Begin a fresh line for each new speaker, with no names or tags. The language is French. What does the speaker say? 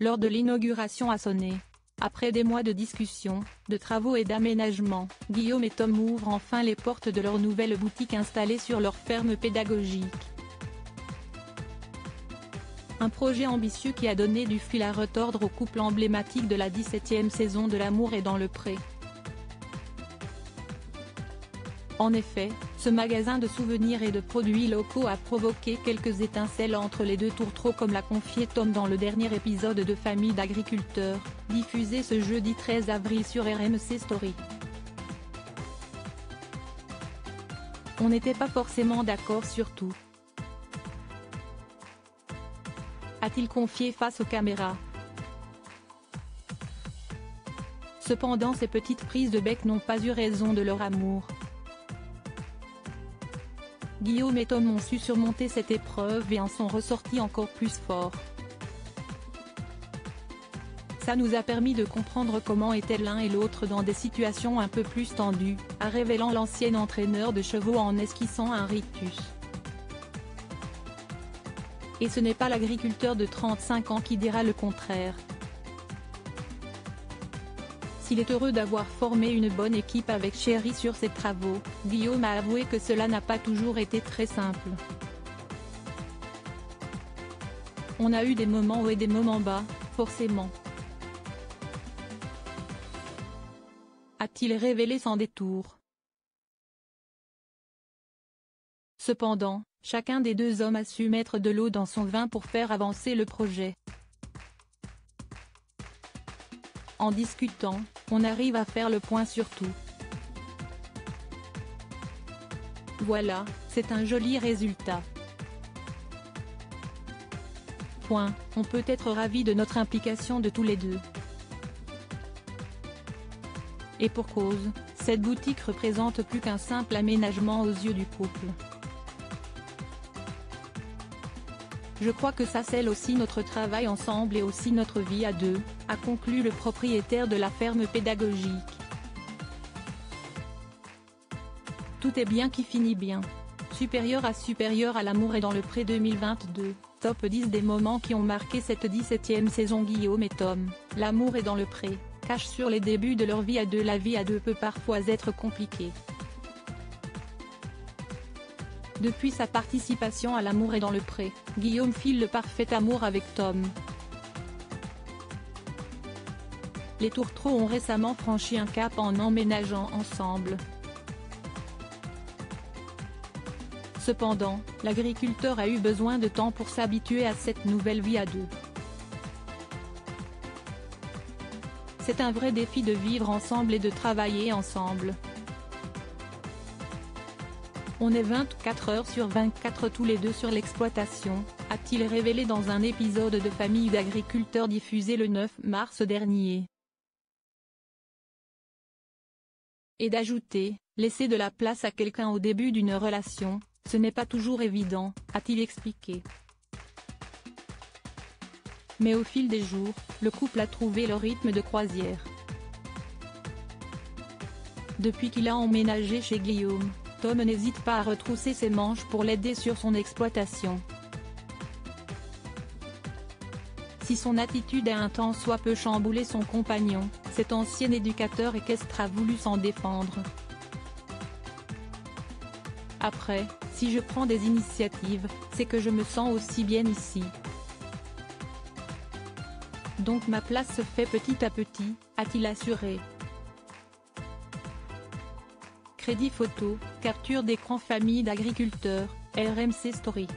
lors de l'inauguration a sonné. Après des mois de discussions, de travaux et d'aménagements, Guillaume et Tom ouvrent enfin les portes de leur nouvelle boutique installée sur leur ferme pédagogique. Un projet ambitieux qui a donné du fil à retordre au couple emblématique de la 17e saison de L'amour est dans le pré. En effet, ce magasin de souvenirs et de produits locaux a provoqué quelques étincelles entre les deux tourtereaux, comme l'a confié Tom dans le dernier épisode de Famille d'agriculteurs, diffusé ce jeudi 13 avril sur RMC Story. On n'était pas forcément d'accord sur tout, a-t-il confié face aux caméras. Cependant, ces petites prises de bec n'ont pas eu raison de leur amour. Guillaume et Tom ont su surmonter cette épreuve et en sont ressortis encore plus forts. Ça nous a permis de comprendre comment étaient l'un et l'autre dans des situations un peu plus tendues, a révélé l'ancien entraîneur de chevaux en esquissant un rictus. Et ce n'est pas l'agriculteur de 35 ans qui dira le contraire. S'il est heureux d'avoir formé une bonne équipe avec Chéri sur ses travaux, Guillaume a avoué que cela n'a pas toujours été très simple. On a eu des moments hauts et des moments bas, forcément, a-t-il révélé sans détour. Cependant, chacun des deux hommes a su mettre de l'eau dans son vin pour faire avancer le projet. En discutant, on arrive à faire le point sur tout. Voilà, c'est un joli résultat. On peut être ravi de notre implication de tous les deux. Et pour cause, cette boutique représente plus qu'un simple aménagement aux yeux du couple. Je crois que ça scelle aussi notre travail ensemble et aussi notre vie à deux, a conclu le propriétaire de la ferme pédagogique. Tout est bien qui finit bien. Supérieur à L'amour est dans le pré 2022, top 10 des moments qui ont marqué cette 17e saison. Guillaume et Tom, L'amour est dans le pré, cachent sur les débuts de leur vie à deux. La vie à deux peut parfois être compliquée. Depuis sa participation à L'amour est dans le pré, Guillaume file le parfait amour avec Tom. Les tourtereaux ont récemment franchi un cap en emménageant ensemble. Cependant, l'agriculteur a eu besoin de temps pour s'habituer à cette nouvelle vie à deux. C'est un vrai défi de vivre ensemble et de travailler ensemble. On est 24 heures sur 24 tous les deux sur l'exploitation, a-t-il révélé dans un épisode de Famille d'agriculteurs diffusé le 9 mars dernier. Et d'ajouter, laisser de la place à quelqu'un au début d'une relation, ce n'est pas toujours évident, a-t-il expliqué. Mais au fil des jours, le couple a trouvé le rythme de croisière. Depuis qu'il a emménagé chez Guillaume, Tom n'hésite pas à retrousser ses manches pour l'aider sur son exploitation. Si son attitude a un tant soit peu chamboulé son compagnon, cet ancien éducateur équestre a voulu s'en défendre. Après, si je prends des initiatives, c'est que je me sens aussi bien ici. Donc ma place se fait petit à petit, a-t-il assuré. Crédit photo, capture d'écran. Famille d'agriculteurs, RMC Story.